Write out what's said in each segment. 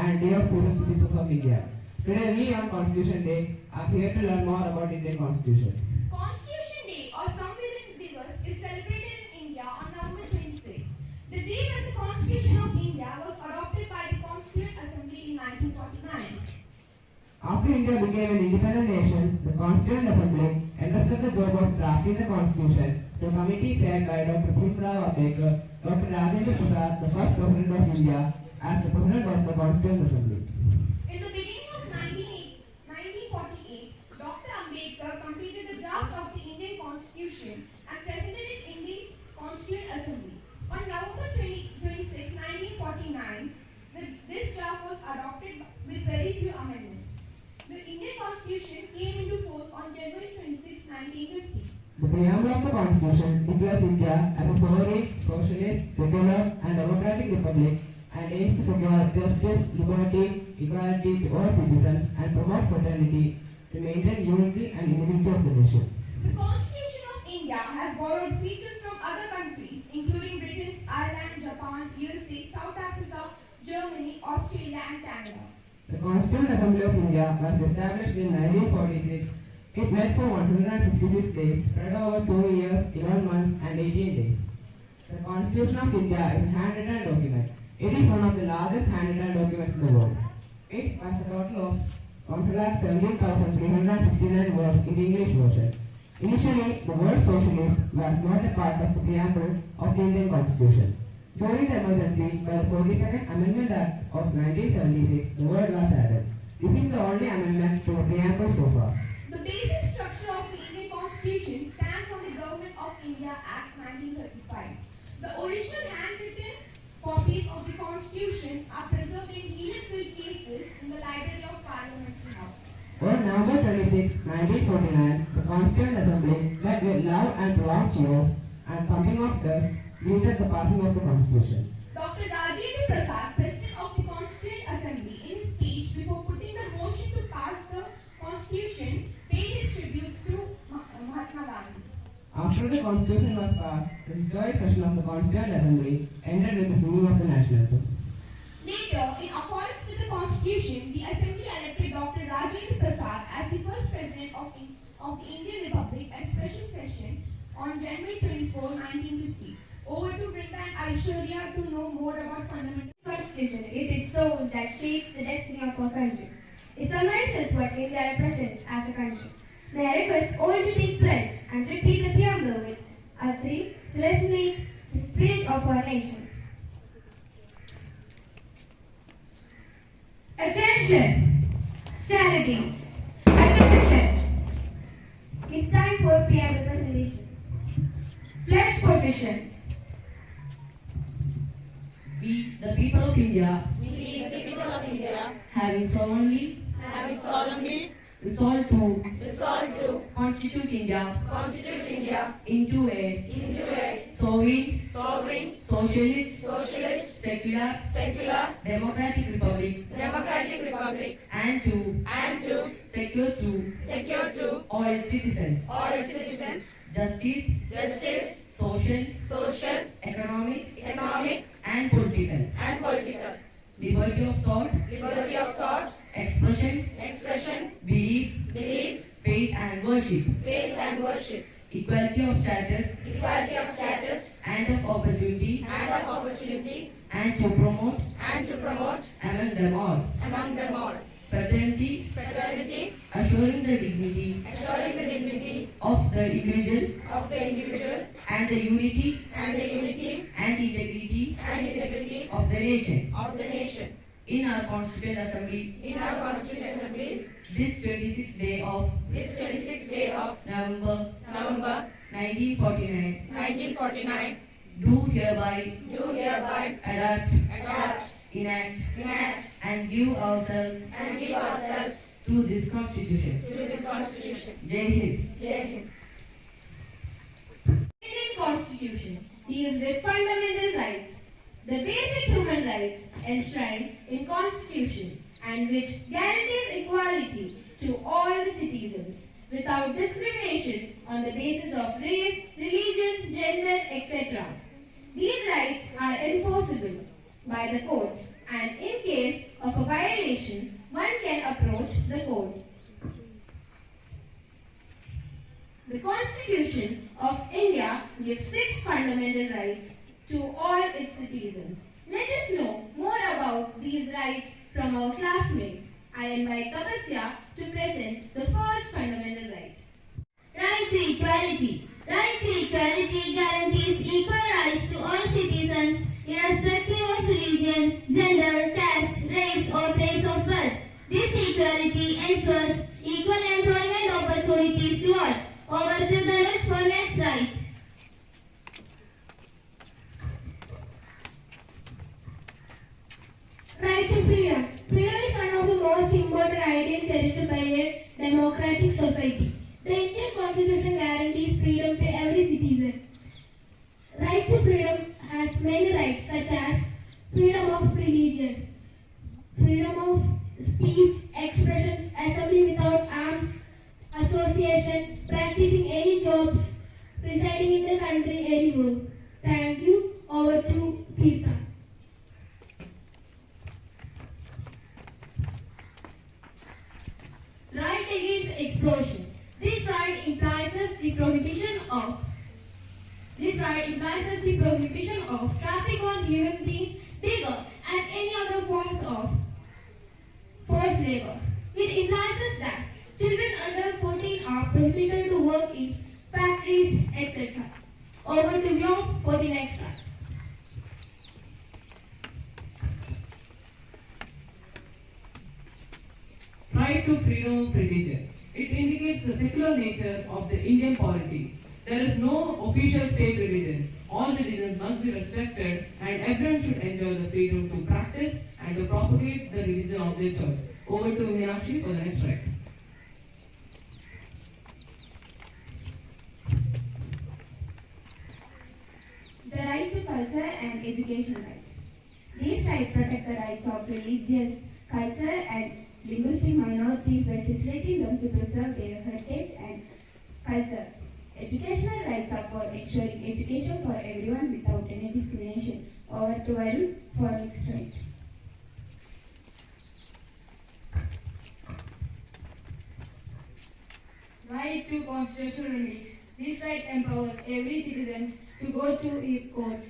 and dear to the citizens of India. Today we on Constitution Day are here to learn more about Indian Constitution. Constitution Day or Samvidhan Divas is celebrated in India on November 26, the day when the Constitution of India was adopted by the Constituent Assembly in 1949. After India became an independent nation, the Constituent Assembly entrusted the job of drafting the Constitution to a committee chaired by Dr. Bhimrao Ambedkar, Dr. Rajendra Prasad, the first President of India, as the President of the Constituent Assembly. In the beginning of 1948, Dr. Ambedkar completed the draft of the Indian Constitution and presented it in the Constituent Assembly. On November 26, 1949, this draft was adopted with very few amendments. The Indian Constitution came into force on January 26, 1950. The preamble of the Constitution declares India as a sovereign, socialist, secular and democratic republic and aims to secure justice, liberty, equality to all citizens and promote fraternity to maintain unity and integrity of the nation. The Constitution of India has borrowed features from other countries including Britain, Ireland, Japan, USA, South Africa, Germany, Australia and Canada. The Constituent Assembly of India was established in 1946. It met for 166 days, spread over 2 years, 11 months and 18 days. The Constitution of India is a handwritten document. It is one of the largest handwritten documents in the world. It has a total of 1,17,369 words in the English version. Initially, the word socialist was not a part of the preamble of the Indian Constitution. During the emergency, by the 42nd Amendment Act of 1976, the word was added. This is the only amendment to the preamble so far. The basic structure of the Indian Constitution stands on the Government of India Act 1935. The original handwritten copies of the Constitution are preserved in Healy cases in the Library of Parliamentary House. On November 26, 1949, the Constituent Assembly met with loud and prolonged cheers and thumping of dust greeted the passing of the Constitution. Dr. Rajendra Prasad, President of the Constituent Assembly, in his speech before putting the motion to pass the Constitution, paid his tributes to Mahatma Gandhi. After the Constitution was passed, the historic session of the Constituent Assembly ended with the singing of the national anthem. Later, in accordance with the Constitution, the Assembly elected Dr. Rajendra Prasad as the first President of the Indian Republic at special session on January 24, 1950. Over to Brinda and Aishwarya to know more about fundamental. Constitution is its soul that shapes the destiny of our country. It summarizes what India represents as a country. May I request all to take pledge and repeat the preamble with our three to resonate the spirit of our nation. Attention! Standings! Attention! It's time for preamble presentation. Pledge position. We, the people of India, having solemnly resolved to constitute India into a sovereign, socialist, secular, democratic republic, and to secure to all its citizens justice, social, economic, and political, liberty of thought, expression, belief, faith and worship, equality of status and of opportunity, and to promote among them all fraternity, assuring the dignity of the individual and the unity and integrity of the nation. In our Constituent Assembly, this 26th day of November 1949, do hereby adapt, enact, and give ourselves to this Constitution. Jai Hind. Indian Constitution deals with fundamental rights, the basic human rights enshrined in Constitution and which guarantees equality to all the citizens without discrimination on the basis of race, religion, gender, etc. These rights are enforceable by the courts and in case of a violation The Constitution of India gives 6 fundamental rights to all its citizens. Let us know more about these rights from our classmates. I invite Tapasya to present the first fundamental right. Right to equality. Right to equality guarantees equal rights to all citizens irrespective of religion, gender, caste, race or place of birth. This equality ensures equal employment opportunities to all. Over to Ganesh for next right. Right to freedom. Freedom is one of the most important ideals cherished by a democratic society. The Indian Constitution guarantees freedom to every citizen. Right to freedom has many rights such as freedom of religion, freedom of speech, expressions, assembly without arms, association, practicing any jobs, residing in the country anywhere. Thank you. Over to Tirtha. Right against explosion. This right implies the prohibition of traffic on human beings, digger, and any other forms of forced labor. It implies that children under 14 are prohibited to work in factories, etc. Over to Vyom for the next one. Right to freedom of religion. It indicates the secular nature of the Indian polity. There is no official state religion. All religions must be respected and everyone should enjoy the freedom to practice and to propagate the religion of their choice. Over to Meenakshi for the next right. The right to culture and education right. These rights protect the rights of religious, culture and linguistic minorities by facilitating them to preserve their heritage and culture. Educational rights support ensuring education for everyone without any discrimination. Over to Varun for next right. Right to constitutional remedies. This right empowers every citizen to go to courts,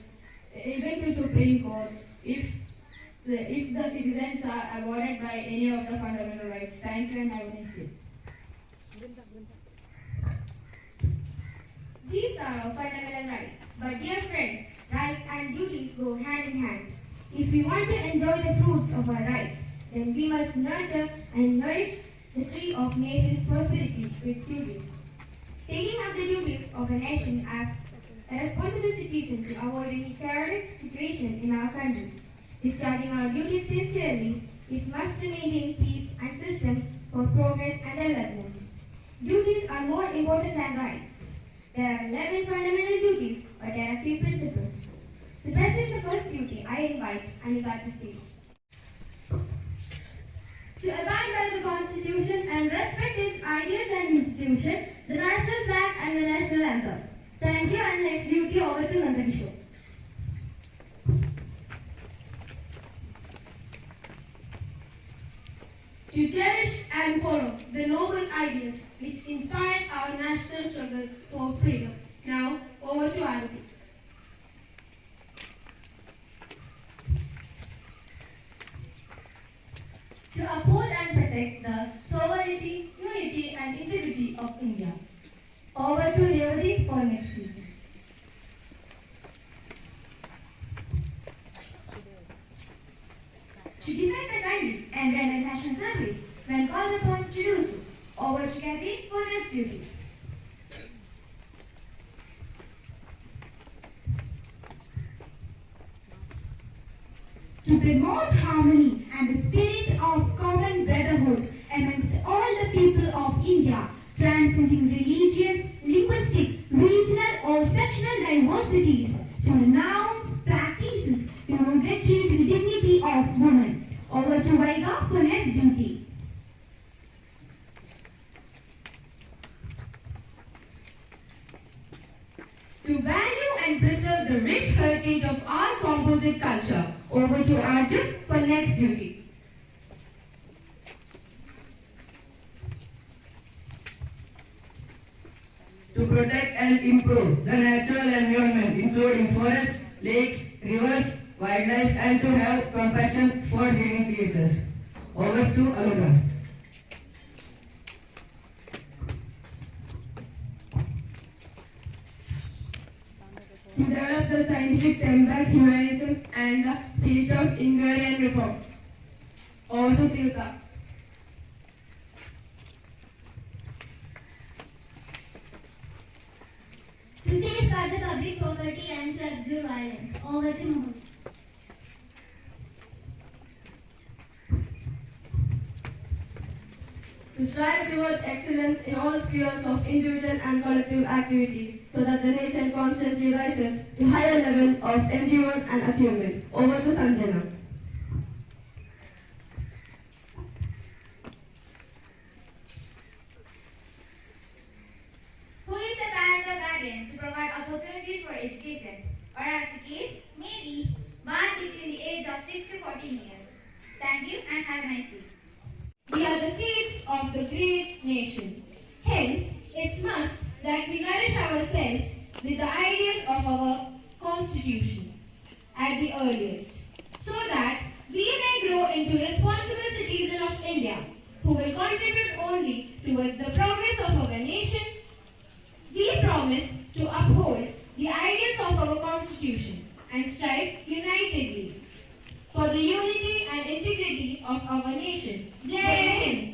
even to Supreme Courts, if the citizens are avoided by any of the fundamental rights. Thank you and have a nice day. These are our fundamental rights. But dear friends, rights and duties go hand in hand. If we want to enjoy the fruits of our rights, then we must nurture and nourish the tree of nation's prosperity with duties. Taking up the duties of a nation as a responsible citizen to avoid any chaotic situation in our country. Discharging our duties sincerely is must to maintain peace and system for progress and development. Duties are more important than rights. There are 11 fundamental duties, but there are 3 principles. To present the first duty, I invite Anika to stage. To abide by the Constitution and respect its ideas and institutions, the national flag and the national anthem. Thank you, and next duty over to Nandakishore. To cherish and follow the noble ideas which inspired our national struggle for freedom. Now, over to Arati. To uphold and protect the sovereignty, unity and integrity of India. Over to Revati for next week. To defend the country and render national service when called upon to do so. Over to Kathy for next duty. To promote harmony and the spirit of common brotherhood amongst all the people of India, transcending religious, linguistic, regional or sectional diversities, to renounce practices derogatory to the dignity of woman. Over to Vaiga for next duty. To value and preserve the rich heritage of our composite culture. Over to Arjun for next duty. To to protect and improve the natural environment, including forests, lakes, rivers, wildlife, and to have compassion for living creatures. Over to Aludra. To develop the scientific temper, humanism, and the spirit of inquiry and reform. Over to Tirtha. To safeguard the public property and to abjure violence. Over to Mohan. To strive towards excellence in all spheres of individual and collective activity, so that the nation constantly rises to higher level of endeavor and achievement. Over to Sanjana. Who is the parent or guardian to provide opportunities for education, or as the case may be, one between the age of 6 to 14 years. Thank you and have a nice day. We are the seeds of the great nation. Hence, it's must that we nourish ourselves with the ideas of our Constitution at the earliest, so that we may grow into responsible citizens of India, who will contribute only towards the progress of our nation. We promise to uphold the ideals of our Constitution and strive unitedly for the unity and integrity of our nation. Jai Hind!